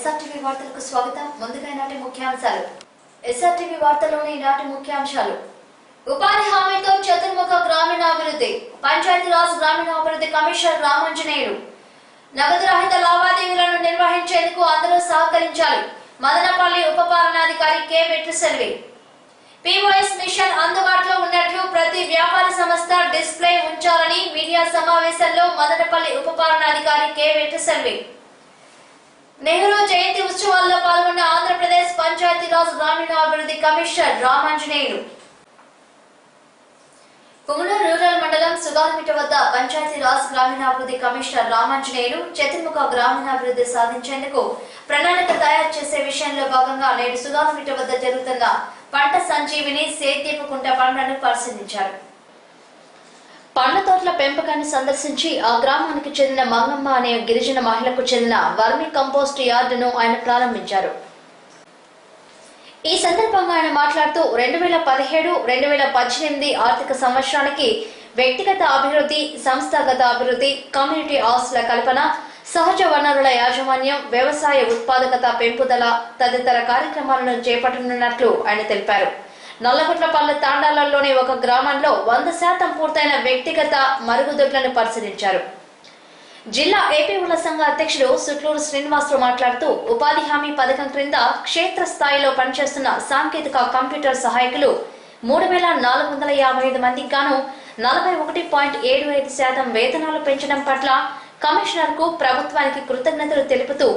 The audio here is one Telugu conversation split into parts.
ఎస్ఆర్టీవీ వార్తలకు స్వాగతం. ముందుగా ఈనాటి ముఖ్యాంశాలు. ఎస్ఆర్టీవీ వార్తల్లోని ఈనాటి ముఖ్యాంశాలు. ఉపాధి హామీతో చతుర్ముఖ గ్రామీణాభివృద్ధి. పంచాయతీరాజ్ గ్రామీణాభివృద్ధి కమిషనర్ రామాంజనేయులు. నగదు రహిత లావాదేవీలను నిర్వహించేందుకు అందరూ సహకరించాలి. మదనపల్లి ఉప పాలనాధికారి కె వెట్రిసెల్వి. POS మిషన్ అందుబాటులో ఉన్నట్లు ప్రతి వ్యాపార సంస్థ డిస్ప్లే ఉంచాలని మీడియా సమావేశంలో మదనపల్లి ఉప పాలనాధికారి కె వెట్రిసెల్వి. నెహ్రూ జయంతి ఉత్సవాల్లో పాల్గొన్న ఆంధ్రప్రదేశ్ పంచాయతీరాజ్ గ్రామీణాభివృద్ధి కమిషనర్ రామాంజనేయులు. పుంగనూరు రూరల్ మండలం సుగాలమిట వద్ద పంచాయతీరాజ్ గ్రామీణాభివృద్ధి కమిషనర్ రామాంజనేయులు చతుర్ముఖ గ్రామీణాభివృద్ధి సాధించేందుకు ప్రణాళిక తయారు చేసే విషయంలో భాగంగా నేడు సుగాలమిట వద్ద జరుగుతున్న పంట సంజీవిని సేద్యపు కుంట పనులను పరిశీలించారు. పండ్ల తోటల పెంపకాన్ని సందర్శించి ఆ గ్రామానికి చెందిన మంగమ్మ అనే గిరిజన మహిళకు చెందిన వర్మి కంపోస్ట్ యార్డును ఆయన ప్రారంభించారు. ఈ సందర్భంగా ఆయన మాట్లాడుతూ 2017-2018 ఆర్థిక సంవత్సరానికి వ్యక్తిగత అభివృద్ధి, సంస్థాగత అభివృద్ధి, కమ్యూనిటీ ఆస్తుల కల్పన, సహజ వనరుల యాజమాన్యం, వ్యవసాయ ఉత్పాదకత పెంపుదల తదితర కార్యక్రమాలను చేపట్టనున్నట్లు ఆయన తెలిపారు. నల్లగుట్లపల్లె తాండాలలోని ఒక గ్రామంలో 100% పూర్తయిన వ్యక్తిగత మరుగుదొడ్లను పరిశీలించారు. జిల్లా ఏపీఓల సంఘ అధ్యక్షుడు సుట్లూరు శ్రీనివాసరావు మాట్లాడుతూ ఉపాధి హామీ పథకం క్రింద క్షేత్ర స్థాయిలో పనిచేస్తున్న సాంకేతిక కంప్యూటర్ సహాయకులు 3455 మందికి గాను 41.75% వేతనాలు పెంచడం పట్ల కమిషనర్ కు ప్రభుత్వానికి కృతజ్ఞతలు తెలుపుతూ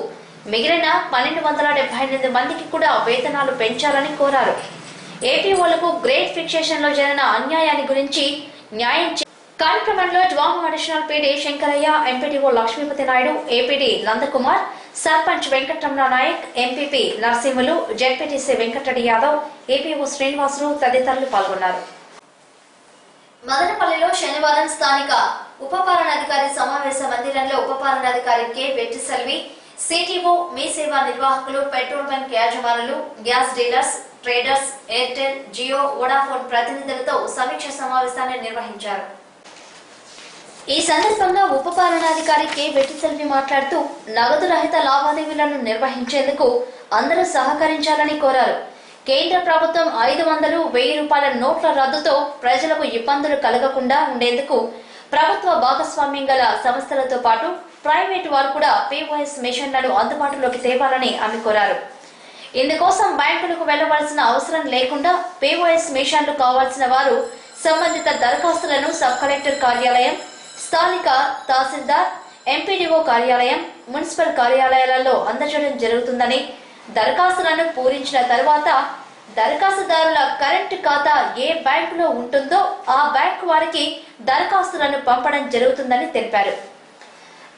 మిగిలిన 1278 మందికి కూడా వేతనాలు పెంచాలని కోరారు. ఏపీఓలకు గ్రేడ్ ఫిక్సేషన్ లో జరిగిన అన్యాయాన్ని గురించి న్యాయం కార్యక్రమంలో DWMA additional PD Shankaraiah, MPDO Lakshmipathi Naidu, APD Nandakumar, sarpanch Venkataramana Nayak, MPP Narasimhulu, ZPTC Venkatareddy Yadav, APO Srinivasulu తదితరులు పాల్గొన్నారు. మదనపల్లిలో శనివారం స్థానిక ఉప పాలనాధికారి సమావేశ మందిరంలో ఉప పాలనాధికారి కె వెట్రిసెల్వి, సిటీఓ, మీ సేవా నిర్వాహకులు, పెట్రోల్ బంక్ యాజమానులు, gas dealers, traders, Airtel, Jio, Vodafone ప్రతినిధులతో సమీక్ష సమావేశాన్ని నిర్వహించారు. ఈ సందర్భంగా ఉప పాలనాధికారి కె వెట్రిసెల్వి మాట్లాడుతూ నగదు రహిత లావాదేవీలను నిర్వహించేందుకు అందరూ సహకరించాలని కోరారు. కేంద్ర ప్రభుత్వం 500, 1000 రూపాయల నోట్ల రద్దుతో ప్రజలకు ఇబ్బందులు కలగకుండా ఉండేందుకు ప్రభుత్వ భాగస్వామ్యం గల సంస్థలతో పాటు ప్రైవేటు వారు కూడా POS మిషన్లను అందుబాటులోకి తేవాలని ఆమె కోరారు. ఇందుకోసం బ్యాంకులకు వెళ్లవలసిన అవసరం లేకుండా POS మిషన్లు కావాల్సిన వారు సంబంధిత దరఖాస్తులను సబ్ కలెక్టర్ కార్యాలయం, స్థానిక తహసీల్దార్, ఎంపీడీఓ కార్యాలయం, మున్సిపల్ కార్యాలయాలలో అందజేయడం జరుగుతుందని, దరఖాస్తులను పూరించిన తర్వాత దరఖాస్తుదారుల కరెంట్ ఖాతా ఏ బ్యాంకులో ఉంటుందో ఆ బ్యాంకు వారికి దరఖాస్తులను పంపడం జరుగుతుందని తెలిపారు.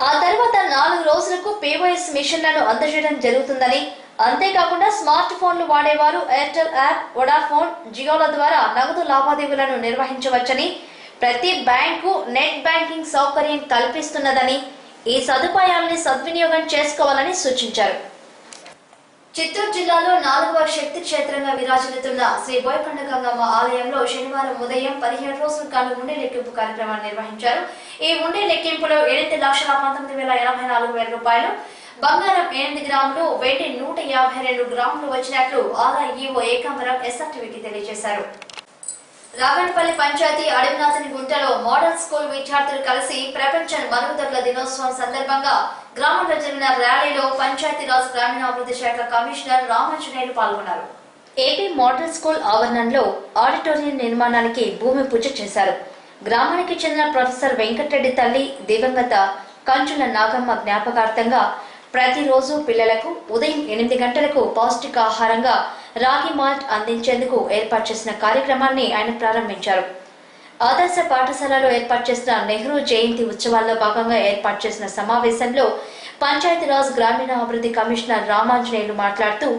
ఆ తర్వాత 4 రోజులకు POS మిషన్లను అందజేయడం జరుగుతుందని, అంతేకాకుండా స్మార్ట్ ఫోన్లు వాడేవారు ఎయిర్టెల్ యాప్, వోడాఫోన్, జియోల ద్వారా నగదు లావాదేవీలను నిర్వహించవచ్చని, ప్రతి బ్యాంకు నెట్ బ్యాంకింగ్ సౌకర్యం కల్పిస్తున్నదని, ఈ సదుపాయాలని సద్వినియోగం చేసుకోవాలని సూచించారు. చిత్తూరు జిల్లాలో 4వ శక్తి క్షేత్రంగా విరాజిల్లుతున్న శ్రీ బోయకొండ గంగమ్మ ఆలయంలో శనివారం ఉదయం 17 రోజుల కాలం ఉండే లెక్కింపు కార్యక్రమాన్ని నిర్వహించారు. ఈ ఉండే లెక్కింపులో 8,19,84,000 రూపాయలు, బంగారం 8 గ్రాములు, వెండి 152 గ్రాములు వచ్చినట్లు ఆలయ ఈవో ఏకాంబరం ఎస్ఆర్టీవీకి తెలియజేశారు. రావణపల్లి పంచాయతీ అడవినాథని గుంటలో మోడల్ స్కూల్ విద్యార్థులు కలిసి ప్రపంచ మరుగుదొడ్ల దినోత్సవం సందర్భంగా గ్రామంలో జరిగిన ర్యాలీలో పంచాయతీరాజ్ గ్రామీణాభివృద్ధి శాఖ కమిషనర్ రామాంజనేయులు పాల్గొన్నారు. ఏపీ మోడల్ స్కూల్ ఆవరణంలో ఆడిటోరియం నిర్మాణానికి భూమి పూజ చేశారు. గ్రామానికి చెందిన ప్రొఫెసర్ వెంకటరెడ్డి తల్లి దివంగత కంచుల నాగమ్మ జ్ఞాపకార్థంగా ప్రతిరోజు పిల్లలకు ఉదయం 8 గంటలకు పౌష్టికాహారంగా రాగి మాల్ట్ అందించేందుకు ఏర్పాటు చేసిన కార్యక్రమాన్ని ఆయన ప్రారంభించారు. ఆదర్శ పాఠశాలలో ఏర్పాటు చేసిన నెహ్రూ జయంతి ఉత్సవాల్లో భాగంగా ఏర్పాటు చేసిన సమావేశంలో పంచాయతీరాజ్ గ్రామీణాభివృద్ధి కమిషనర్ రామాంజనేయులు మాట్లాడుతూ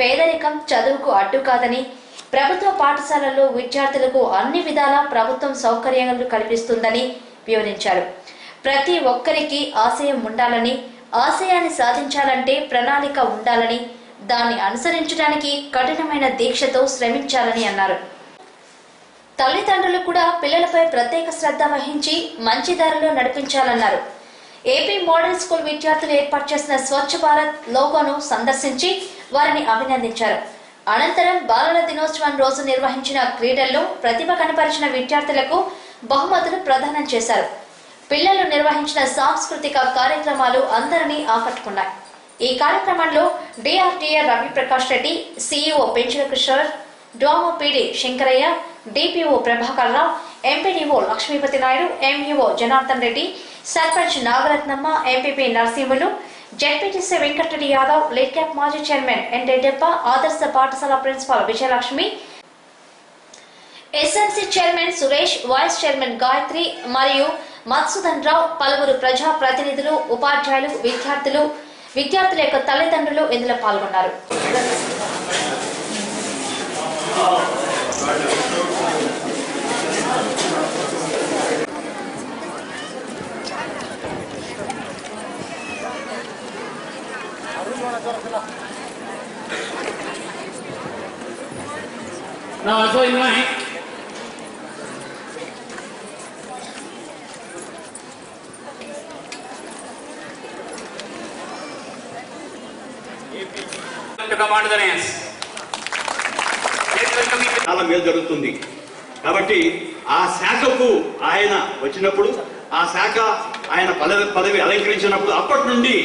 పేదరికం చదువుకు అడ్డు కాదని, ప్రభుత్వ పాఠశాలల్లో విద్యార్థులకు అన్ని విధాలా ప్రభుత్వం సౌకర్యాలు కల్పిస్తుందని వివరించారు. ప్రతి ఒక్కరికి ఆశయం ఉండాలని, ఆశయాన్ని సాధించాలంటే ప్రణాళిక ఉండాలని, దాన్ని అనుసరించడానికి కఠినమైన దీక్షతో శ్రమించాలని అన్నారు. తల్లిదండ్రులు కూడా పిల్లలపై ప్రత్యేక శ్రద్ధ వహించి మంచి దారిలో నడిపించాలన్నారు. ఏపీ మోడల్ స్కూల్ విద్యార్థులు ఏర్పాటు చేసిన స్వచ్ఛ భారత్ లోగోను సందర్శించి వారిని అభినందించారు. అనంతరం బాలల దినోత్సవం రోజు నిర్వహించిన క్రీడల్లో ప్రతిభ కనపరిచిన విద్యార్థులకు బహుమతులు ప్రదానం చేశారు. పిల్లలు నిర్వహించిన సాంస్కృతిక కార్యక్రమాలు అందరినీ ఆకట్టుకున్నాయి. ఈ కార్యక్రమంలో డిఆర్టీఏ రవిప్రకాష్ రెడ్డి, సిఇఓ పెంచుల కిషోర్, డోమో PD Shankaraiah, DPO Prabhakar Rao, MPDO Lakshmipathi Naidu, MEO Janardhan Reddy, sarpanch Nagarathnamma, MPP Narasimhulu, ZPTC Venkatareddy Yadav, LIDCAP మాజీ చైర్మన్ ఎన్ రెడ్డప్ప, ఆదర్శ పాఠశాల principal Vijayalakshmi, SMC chairman Suresh, vice chairman Gayathri మరియు మధుసూదన్ రావు, పలువురు ప్రజా ప్రతినిధులు, ఉపాధ్యాయులు, విద్యార్థుల యొక్క తల్లిదండ్రులు ఇందులో పాల్గొన్నారు. No, eso no es. చాలా మేలు జరుగుతుంది కాబట్టి ఆ శాఖకు ఆయన వచ్చినప్పుడు ఆ శాఖ ఆయన పదవి అలంకరించినప్పుడు అప్పటి నుండి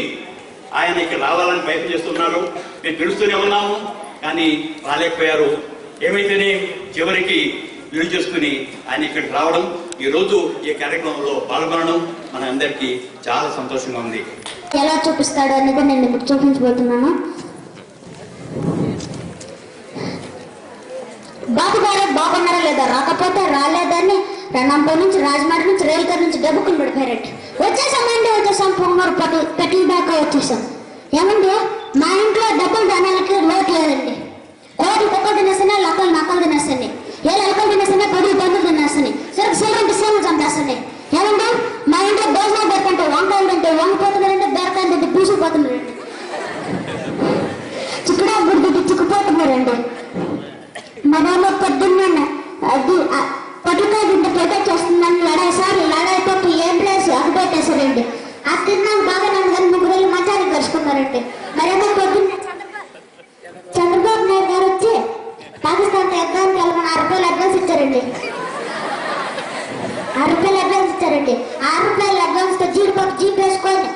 ఆయన ఇక్కడ రావాలని ప్రయత్నం చేస్తున్నారు. మేము పిలుస్తూనే ఉన్నాము కానీ రాలేకపోయారు. ఏమైతేనే చివరికి వీలు చేసుకుని ఆయన ఇక్కడికి రావడం, ఈ రోజు ఈ కార్యక్రమంలో పాల్గొనడం మన అందరికీ చాలా సంతోషంగా ఉంది. ఎలా చూపిస్తాడు అనేది నేను ఇప్పుడు చూపించబోతున్నాను. బాబు గారు బాగున్నారా లేదా, రాకపోతే రాలేదని రణంపై నుంచి రాజమండ్రి నుంచి రైల్గారి నుంచి డబ్బుకుని పడిపోయారట. వచ్చేసాం పొంగూరు పెట్టిన దాకా వచ్చేసాం. ఏమండి మా ఇంట్లో డబ్బులు దానాలకి లోటు లేదండి. కోటి కుక్కలు తినేస్తానే, లక్కలు నక్కలు తినేస్తాయి, ఏళ్ళు ఎలకలు తినేస్తానే, 10 పందులు తినేస్తాయి, సరే సిల్లంటే సేమ చంపేస్తాయి. ఏమండి మా ఇంట్లో భోజనాలు పెట్టుకుంటే వంకాయలు తింటే వంగిపోతున్నారంటే, బీరకాయలు తింటే పూసిపోతున్నారండి, చిక్కుడా గుడి చిక్కుపోతున్నారండి. మరేమో పొద్దున్న అది పొట్టుకాయ తింటే ప్రొటెక్ట్ చేస్తుందని లడాయిపోతే ఏం ప్లేస్ అది పెట్టేశారండి. ఆ తిన్నాక బాగా నన్ను కానీ 3 వేలు మచానికి గడుచుకున్నారండి. మరేమో పొద్దున్న చంద్రబాబు నాయుడు గారు వచ్చి పాకిస్తాన్ ఎగ్జామ్కి వెళ్ళమని 6 రూపాయలు అడ్వాన్స్ ఇచ్చారండి. 6 రూపాయలు అడ్వాన్స్ ఇచ్చారండి. 6 రూపాయలు అడ్వాన్స్తో జీడిపప్పు జీప్ వేసుకొని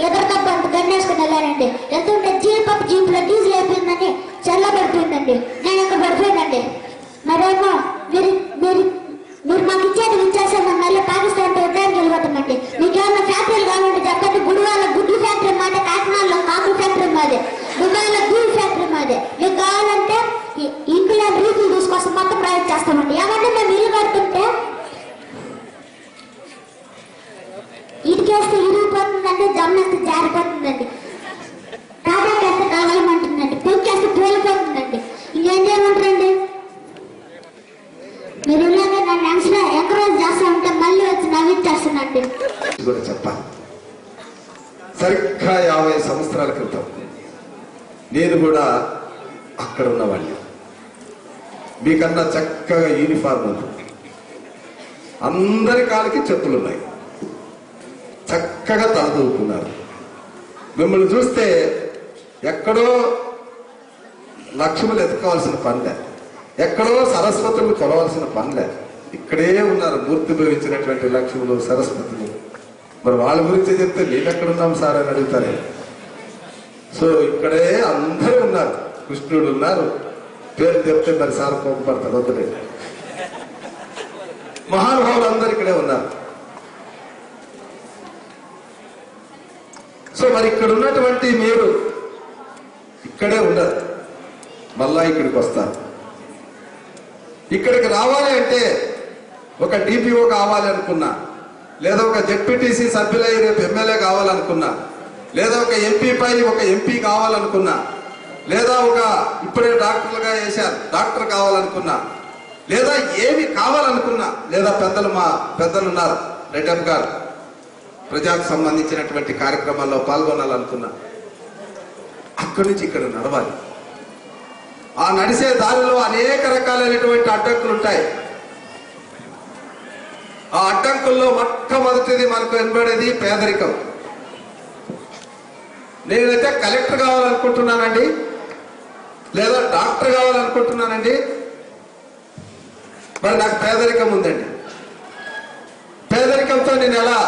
ఎదురుకప్పు అంత గన్నేసుకుని వెళ్ళారండి. ఎంతుంటే జీడిపప్పు జీప్లో డీజిల్ అయిపోయిందని చల్ల పడిపోయిందండి. నేను ఇక్కడ పడిపోయిందండి. మరేమో మీరు మాకు ఇచ్చేది ఇచ్చేసాము, మళ్ళీ పాకిస్తాన్ యుద్ధానికి వెళ్ళిపోతామండి. మీకేమన్నా ఫ్యాక్టరీలు కావాలంటే చెప్పండి. గుడివాళ్ళ గుడ్డు ఫ్యాక్టరీ మాదే, కాకినాడలో కాకుల ఫ్యాక్టరీ మాదే, దుబాయ్లో గూడు ఫ్యాక్టరీ మాదే. మీకు కావాలంటే ఇంట్లో రీతులు తీసుకొస్తాం, మొత్తం ప్రైవేట్ చేస్తామండి. ఏమంటే మేము ఇల్లు కడుతుంటే ఇటుకేస్తే ఇరిగిపోతుందండి, జమ్మేస్తే జారిపోతుందండి, తాటాకేస్తే కావాలమంటుందండి, పొక్కేస్తే పేలిపోతుందండి. ఇంకేం చేయమంటారండి? మీరు ఇలాగే నన్ను ఎంకరేజ్ చేస్తా ఉంటే మళ్ళీ వచ్చి నవ్విచ్చేస్తానండి. చెప్పాలి. సరిగ్గా 50 సంవత్సరాల క్రితం నేను కూడా అక్కడ ఉన్నవాడిని. మీకన్నా చక్కగా యూనిఫార్మ్ ఉంది, అందరి కాళ్ళకి చెప్పులు ఉన్నాయి, చక్కగా తలదూకున్నారు. మిమ్మల్ని చూస్తే ఎక్కడో లక్ష్ములు ఎత్తుకోవాల్సిన పని లేదు, ఎక్కడో సరస్వతులు కొలవాల్సిన పని లేదు. ఇక్కడే ఉన్నారు మూర్తి భవించినటువంటి లక్ష్ములు, సరస్వతులు. మరి వాళ్ళ గురించి చెప్తే మేమెక్కడున్నాం సార్ అని అడుగుతారే. సో ఇక్కడే అందరూ ఉన్నారు, కృష్ణుడు ఉన్నారు, పేరు చెప్తే మరి సార్ కోపడతారు, వద్దులేదు. మహానుభావులు అందరు ఇక్కడే ఉన్నారు. సో మరి ఇక్కడ ఉన్నటువంటి మీరు ఇక్కడే ఉండరు, మళ్ళా ఇక్కడికి వస్తారు. ఇక్కడికి రావాలి అంటే ఒక డిపిఓ కావాలి అనుకున్నా, లేదా ఒక జెడ్పీటీసీ సభ్యులై రేపు ఎమ్మెల్యే కావాలనుకున్నా, లేదా ఒక ఎంపీపై ఒక ఎంపీ కావాలనుకున్నా, లేదా ఒక ఇప్పుడే డాక్టర్లుగా వేశారు డాక్టర్ కావాలనుకున్నా, లేదా ఏమి కావాలనుకున్నా, లేదా మా పెద్దలు ఉన్నారు రెడ్డప్ప గారు, ప్రజలకు సంబంధించినటువంటి కార్యక్రమాల్లో పాల్గొనాలనుకున్నా, అక్కడి నుంచి ఇక్కడ నడవాలి. ఆ నడిసే దారిలో అనేక రకాలైనటువంటి అడ్డంకులు ఉంటాయి. ఆ అడ్డంకుల్లో మొట్టమొదటిది మనకు వినబడేది పేదరికం. నేనైతే కలెక్టర్ కావాలనుకుంటున్నానండి, లేదా డాక్టర్ కావాలనుకుంటున్నానండి. మరి నాకు పేదరికం ఉందండి. పేదరికంతో నేను ఎలా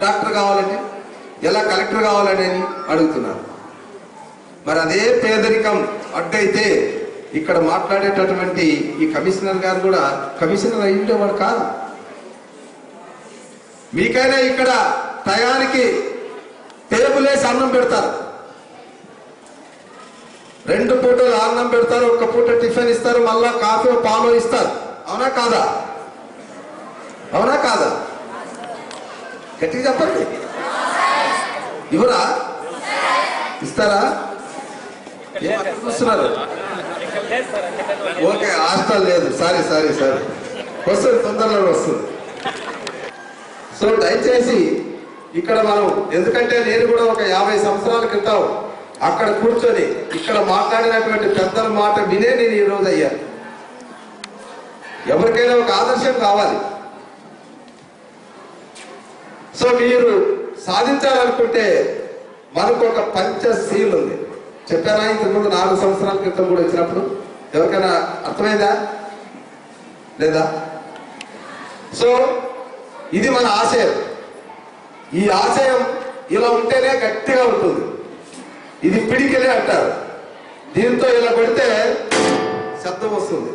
డాక్టర్ కావాలండి, ఎలా కలెక్టర్ కావాలని అడుగుతున్నాను. మరి అదే పేదరికం అడ్డైతే ఇక్కడ మాట్లాడేటటువంటి ఈ కమిషనర్ గారు కూడా కమిషనర్ అయ్యేవాడు కాదు. మీకైనా ఇక్కడ టయానికి టేబుల్ వేసి అన్నం పెడతారు, 2 పూటలు అన్నం పెడతారు, 1 పూట టిఫిన్ ఇస్తారు, మళ్ళా కాఫీ పాలు ఇస్తారు. అవునా కాదా? అవునా కాదా? గట్టిగా చెప్పండి. ఇవరా ఇస్తారా? చూస్తున్నారు. ఓకే, హాస్టల్ లేదు. సారీ వస్తుంది, తొందరలో వస్తుంది. సో దయచేసి ఇక్కడ మనం, ఎందుకంటే నేను కూడా ఒక 50 సంవత్సరాల క్రితం అక్కడ కూర్చొని ఇక్కడ మాట్లాడినటువంటి పెద్దల మాట వినే నేను ఈ రోజు అయ్యాను. ఎవరికైనా ఒక ఆదర్శం కావాలి. సో మీరు సాధించాలనుకుంటే మనకు ఒక పంచశీల్ ఉంది. చెప్పారా ఇంతకుముందు 4 సంవత్సరాల క్రితం కూడా వచ్చినప్పుడు? ఎవరికైనా అర్థమైందా లేదా? సో ఇది మన ఆశయం. ఈ ఆశయం ఇలా ఉంటేనే గట్టిగా ఉంటుంది. ఇది పిడికిలే అంటారు. దీంతో ఇలా కొడితే శబ్దం వస్తుంది.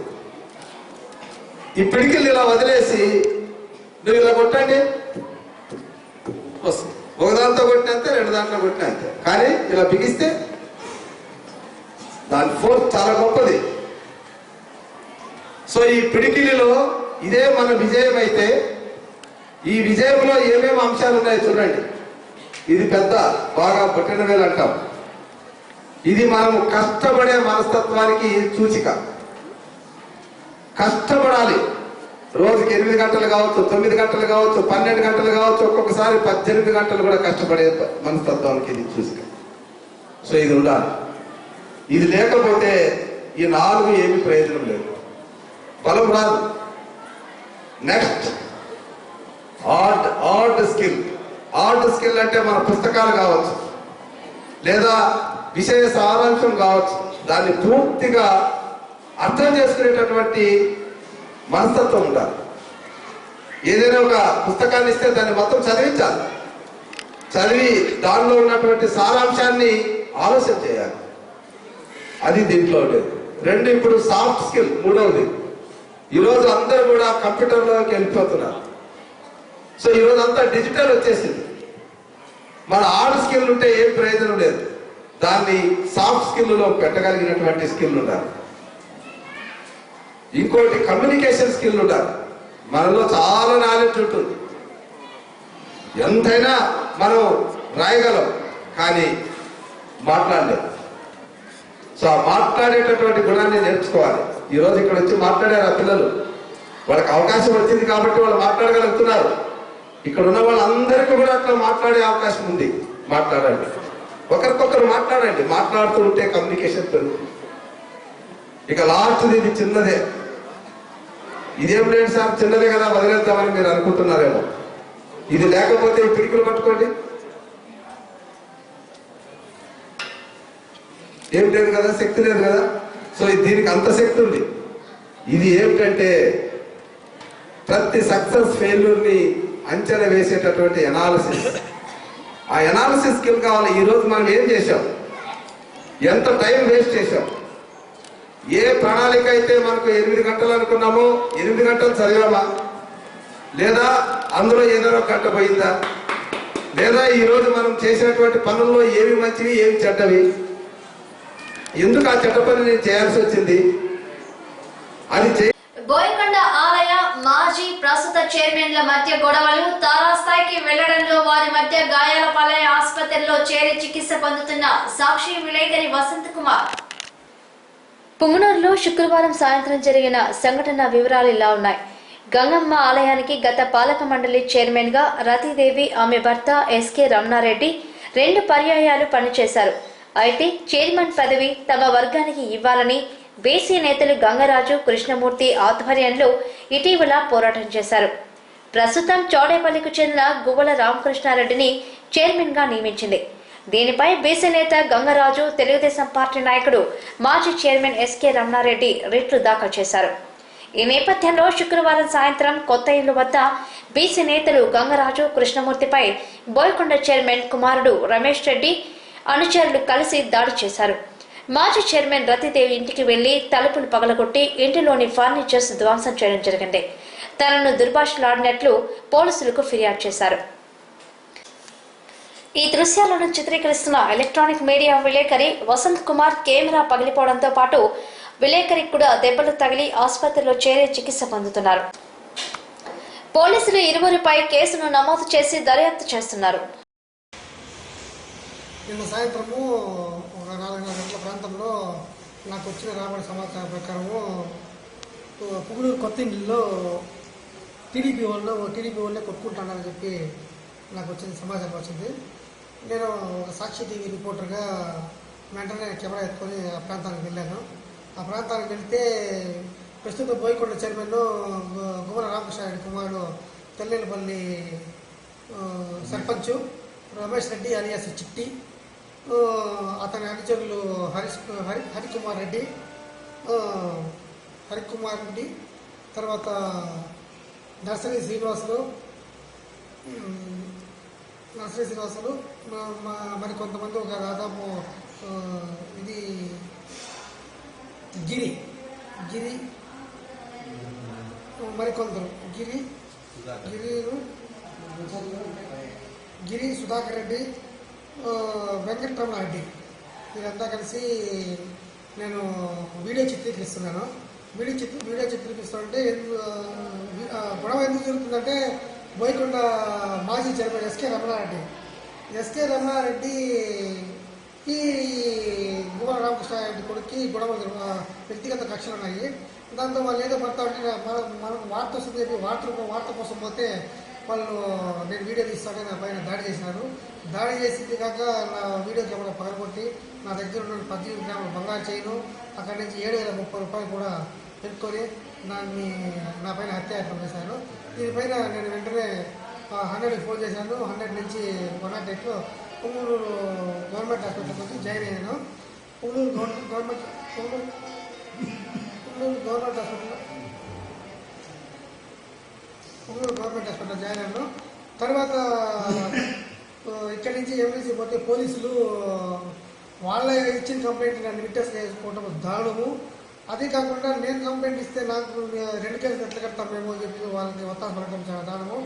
ఈ పిడికిలు ఇలా వదిలేసి నువ్వు ఇలా కొట్టండి, వస్తుంది. ఒక దాంతో కొట్టినంతే, 2 దాంట్లో కొట్టినంతే. కానీ ఇలా బిగిస్తే దాని ఫోర్స్ చాలా గొప్పది. సో ఈ పిడికిలిలో ఇదే మన విజయం అయితే, ఈ విజయంలో ఏమేమి అంశాలు ఉన్నాయో చూడండి. ఇది పెద్ద బాగా పుట్టిన వేలు అంటాం. ఇది మనము కష్టపడే మనస్తత్వానికి సూచిక. కష్టపడాలి. రోజుకి 8 గంటలు కావచ్చు, 9 గంటలు కావచ్చు, 12 గంటలు కావచ్చు, ఒక్కొక్కసారి 18 గంటలు కూడా కష్టపడే మనస్తత్వానికి ఇది సూచిక. సో ఇది ఉండాలి. ఇది లేకపోతే ఈ 4 ఏమి ప్రయోజనం లేదు, బలం రాదు. Next art skill. Art skill అంటే మన పుస్తకాలు కావచ్చు, లేదా విషయ సారాంశం కావచ్చు, దాన్ని పూర్తిగా అర్థం చేసుకునేటటువంటి మనస్తత్వం ఉండాలి. ఏదైనా ఒక పుస్తకాన్ని ఇస్తే దాన్ని మొత్తం చదివించాలి. చదివి దానిలో ఉన్నటువంటి సారాంశాన్ని ఆలోచన చేయాలి. అది దీంట్లో ఉండేది. 2 ఇప్పుడు సాఫ్ట్ స్కిల్. 3వది, ఈరోజు అందరూ కూడా కంప్యూటర్లోకి వెళ్ళిపోతున్నారు. సో ఈరోజు అంతా డిజిటల్ వచ్చేసింది. మన హార్డ్ స్కిల్ ఉంటే ఏం ప్రయోజనం లేదు. దాన్ని సాఫ్ట్ స్కిల్లో పెట్టగలిగినటువంటి స్కిల్ ఉండాలి. ఇంకోటి కమ్యూనికేషన్ స్కిల్ ఉండాలి. మనలో చాలా నాలెడ్జ్ ఉంటుంది, ఎంతైనా మనం రాయగలం, కానీ మాట్లాడలేం. సో ఆ మాట్లాడేటటువంటి గుణాన్ని నేర్చుకోవాలి. ఈరోజు ఇక్కడ వచ్చి మాట్లాడారు ఆ పిల్లలు. వాళ్ళకి అవకాశం వచ్చింది కాబట్టి వాళ్ళు మాట్లాడగలుగుతున్నారు. ఇక్కడ ఉన్న వాళ్ళందరికీ కూడా అట్లా మాట్లాడే అవకాశం ఉంది. మాట్లాడండి, ఒకరికొకరు మాట్లాడండి. మాట్లాడుతూ ఉంటే కమ్యూనికేషన్ పెరుగుతుంది. ఇక లాస్ట్ది, ఇది చిన్నదే. ఇదేం లేదు సార్, చిన్నదే కదా వదిలేద్దామని మీరు అనుకుంటున్నారేమో. ఇది లేకపోతే ఈ పిడికిలు పట్టుకోండి, ఏం లేదు కదా, శక్తి లేదు కదా. సో దీనికి అంత శక్తి ఉంది. ఇది ఏమిటంటే ప్రతి సక్సెస్ ఫెయిల్యూర్ని అంచనా వేసేటటువంటి ఎనాలిసిస్. ఆ ఎనాలిసిస్ స్కిల్ కావాలి. ఈరోజు మనం ఏం చేశాం, ఎంత టైం వేస్ట్ చేశాం. ఏ ప్రణాళిక అయితే మనకు 8 గంటలు అనుకున్నామో 8 గంటలు చదివామా, లేదా అందులో ఏదైనా గంట పోయిందా, లేదా ఈరోజు మనం చేసినటువంటి పనుల్లో ఏవి మంచివి ఏవి చెడ్డవి, ఎందుకు ఆ చెడ్డ పని నేను చేయాల్సి వచ్చింది, అది బోయకొండ ఆలయ మాజీ ప్రస్తుత చైర్మన్ల మధ్య గొడవలు తారాస్థాయికి వెళ్లడంలో వారి మధ్య గాయాల పాలై ఆసుపత్రిలో చేరి చికిత్స పొందుతున్న సాక్షి విలేకరి వసంత్ కుమార్. పుంగనూరులో శుక్రవారం సాయంత్రం జరిగిన సంఘటన వివరాలు ఇలా ఉన్నాయి. గంగమ్మ ఆలయానికి గత పాలక మండలి చైర్మన్ గా రతిదేవి, ఆమె భర్త ఎస్కే రమణారెడ్డి 2 పర్యాయాలు పనిచేశారు. అయితే చైర్మన్ పదవి తమ వర్గానికి ఇవ్వాలని బీసీ నేతలు గంగరాజు, కృష్ణమూర్తి ఆధ్వర్యంలో ఇటీవల పోరాటం చేశారు. ప్రస్తుతం చౌడేపల్లికి చెందిన గువ్వల రామకృష్ణారెడ్డిని చైర్మన్ గా నియమించింది. దీనిపై బీసీ నేత గంగరాజు, తెలుగుదేశం పార్టీ నాయకుడు మాజీ చైర్మన్ ఎస్కే రమణారెడ్డి రిట్లు దాఖలు చేశారు. ఈ నేపథ్యంలో శుక్రవారం సాయంత్రం కొత్త ఇల్లు వద్ద బీసీ నేతలు గంగరాజు, కృష్ణమూర్తిపై బోయకొండ చైర్మన్ కుమారుడు రమేష్ రెడ్డి అనుచరులు కలిసి దాడి చేశారు. మాజీ చైర్మన్ రతిదేవి ఇంటికి వెళ్లి తలుపులు పగలగొట్టి ఇంటిలోని ఫర్నిచర్స్ ధ్వంసం చేయడం జరిగింది. తనను దుర్భాషలాడినట్లు పోలీసులకు ఫిర్యాదు చేశారు. ఈ దృశ్యాలను చిత్రీకరిస్తున్న ఎలక్ట్రానిక్ మీడియా విలేకరి వసంత్ కుమార్ కెమెరా పగిలిపోవడంతో పాటు విలేకరికి కూడా దెబ్బలు తగిలి ఆసుపత్రిలో చేరి చికిత్స పొందుతున్నారు. పోలీసులు ఇరువురిపై కేసును నమోదు చేసి దర్యాప్తు చేస్తున్నారు. నిన్న సాయంత్రము ఒక 4:30 గంటల ప్రాంతంలో నాకు వచ్చిన రాబడి సమాచారం ప్రకారము పుగులూరు కొత్త ఇంట్లో టీడీపీ వాళ్ళే కొట్టుకుంటానని చెప్పి నాకు వచ్చిన సమాచారం వచ్చింది. నేను ఒక సాక్షి టీవీ రిపోర్టర్గా వెంటనే కెమెరా ఎత్తుకొని ఆ ప్రాంతానికి వెళ్ళాను. ఆ ప్రాంతానికి వెళ్తే ప్రస్తుతం బోయకొండ చైర్మన్ గుమ్మల రామకృష్ణారెడ్డి కుమారుడు తెల్లేపల్లి సర్పంచ్ రమేష్ రెడ్డి అలియాస్ చిట్టి, అతని అనుచరులు హరికుమార్ రెడ్డి, తర్వాత నర్సరీ శ్రీనివాసులు మరి కొంతమంది ఒక దాదాపు ఇది గిరి మరికొందరు గిరి సుధాకర్ రెడ్డి, వెంకటరమణారెడ్డి వీరంతా కలిసి నేను వీడియో చిత్రీకరిస్తున్నాను. వీడియో చిత్రీకరిస్తుంటే గొడవ ఎందుకు జరుగుతుందంటే బోయకొండ మాజీ చైర్మన్ ఎస్కే రమణారెడ్డి ఈ గుమ్మల రామకృష్ణారెడ్డి కొడుక్కి గొడవ వ్యక్తిగత కక్షలు ఉన్నాయి. దాంతో వాళ్ళు ఏదో పడతా ఉంటే మనకు వార్త వస్తుంది చెప్పి వార్త కోసం పోతే వాళ్ళు నేను వీడియో తీస్తానే నా పైన దాడి చేసినారు. దాడి చేసింది కాక నా వీడియో కెమెరా పగలగొట్టి నా దగ్గర ఉన్న 18 గ్రాముల బంగారు చైను, అక్కడి నుంచి 7,030 రూపాయలు కూడా పెట్టుకొని నా పైన హత్యాయత్నం చేశారు. దీనిపైన నేను వెంటనే 100కి ఫోన్ చేశాను. 100 నుంచి 108లో పుంగూరు గవర్నమెంట్ హాస్పిటల్కి వచ్చి జాయిన్ అయ్యాను. పుంగూరు గవర్నమెంట్ హాస్పిటల్ జాయిన్ అయ్యాను. తర్వాత ఇక్కడి నుంచి ఎంబీసీ పోతే పోలీసులు వాళ్ళ ఇచ్చిన కంప్లైంట్ నన్ను విట్నెస్ చేసుకోవడం దారుణము. అదే కాకుండా నేను కంప్లైంట్ ఇస్తే నాకు 2 కేసులు ఎట్లా కడతామేమో అని చెప్పి వాళ్ళకి ఒత్తాసు పడటం చాలా దారుణము.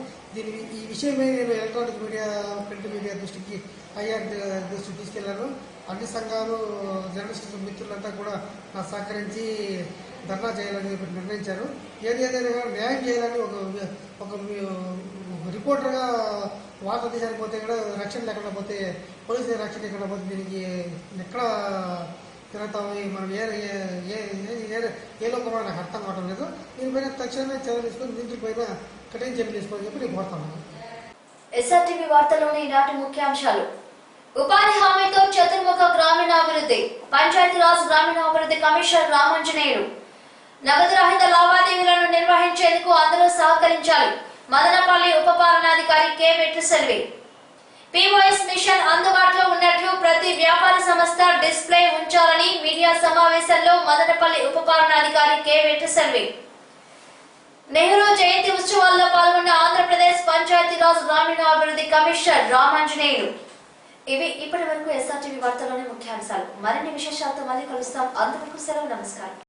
ఈ విషయమే నేను ఎలక్ట్రానిక్ మీడియా, ప్రింట్ మీడియా దృష్టికి ఐఆర్ దృష్టికి తీసుకెళ్లాను. అన్ని సంఘాలు, జర్నలిస్టు మిత్రులంతా కూడా నాకు సహకరించి ధర్నా చేయాలని చెప్పి నిర్ణయించారు. ఏదైనా న్యాయం చేయాలని ఒక రిపోర్టర్గా వార్త తీసానికి పోతే కూడా రక్షణ లేకుండా పోతే, పోలీసుల రక్షణ లేకుండా పోతే దీనికి ఎక్కడ తిరుగుతాము, మనం ఏ లోకంలో నాకు అర్థం కావడం లేదు. దీనిపైన తక్షణమే చర్యలు తీసుకొని నిందితులపైన కఠిన చర్యలు తీసుకోవాలని చెప్పి నేను కోరుతున్నాను. ఎస్ఆర్టీవీ వార్తలోని నాటి ముఖ్యాంశాలు. ఉపాధి హామీతో చతుర్ముఖ గ్రామీణాభివృద్ధి, పంచాయతీరాజ్ గ్రామీణాభివృద్ధి కమిషనర్ రామాంజనేయులు. నగదు రహిత లావాదేవీలను నిర్వహించేందుకు అందరూ సహకరించాలి. మదనపల్లి ఉప పాలనాధికారి కె వెట్రిసెల్వి. పిఓఎస్ మిషన్ అందుబాటులో ఉన్నట్లు ప్రతి వ్యాపార సంస్థ డిస్ప్లే ఉంచాలని మీడియా సమావేశంలో మదనపల్లి ఉప పాలనాధికారి కె వెట్రిసెల్వి. నెహ్రూ జయంతి ఉత్సవాల్లో పాల్గొన్న ఆంధ్రప్రదేశ్ పంచాయతీరాజ్ గ్రామీణాభివృద్ధి కమిషనర్ రామాంజనేయులు. ఇవి ఇప్పటి వరకు ఎస్ఆర్టీవీ వార్తలోని ముఖ్యాంశాలు. మరిన్ని విశేషాలతో మళ్ళీ కలుస్తాం. అంతవరకు సెలవు. నమస్కారం.